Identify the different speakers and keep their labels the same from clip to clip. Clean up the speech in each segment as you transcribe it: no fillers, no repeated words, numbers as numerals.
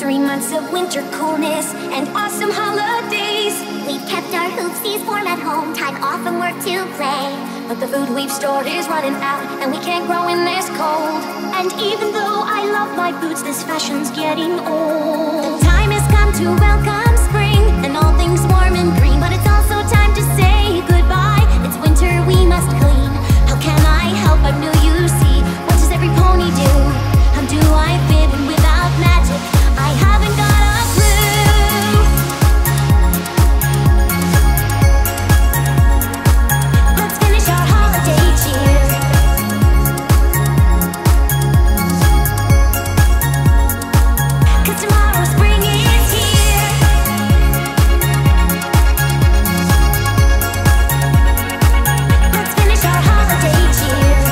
Speaker 1: 3 months of winter coolness and awesome holidays.
Speaker 2: We've kept our hoopsies warm at home, time off from work to play.
Speaker 1: But the food we've stored is running out, and we can't grow in this cold. And even though I love my boots, this fashion's getting old.
Speaker 2: The time has come to welcome spring, and all things warm and green. But it's also time to say goodbye. It's winter, we must clean. How can I help but know you see? What does every pony do? How do I fit in without magic? I haven't got a clue. Let's finish our holiday cheer. 'Cause tomorrow spring is here. Let's finish our holiday cheer.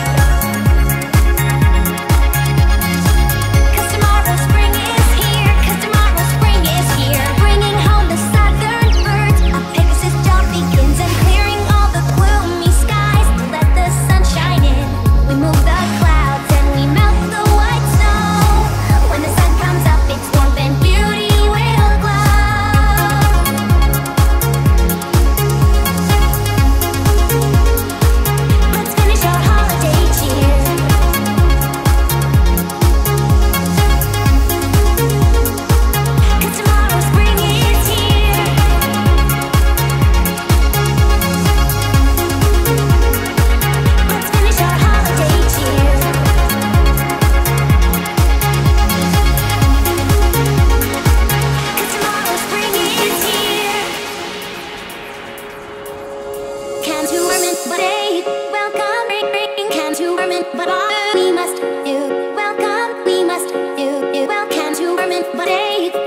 Speaker 2: 'Cause tomorrow spring is here. 'Cause tomorrow spring is here. Bringing home the southern birds. A Pegasus job begins and clearing all the gloomy skies. Let the sun shine in. We move the clouds and we melt the white snow. When the sun comes up, its warmth and beauty will glow. Let's finish our holiday cheer. 'Cause tomorrow spring is here. Let's finish our holiday cheer. 'Cause tomorrow spring is here. Can't warm it, but hey, welcome, ring. Can't warm it, but we must do. Welcome, we must do. Well, can't warm it, but hey.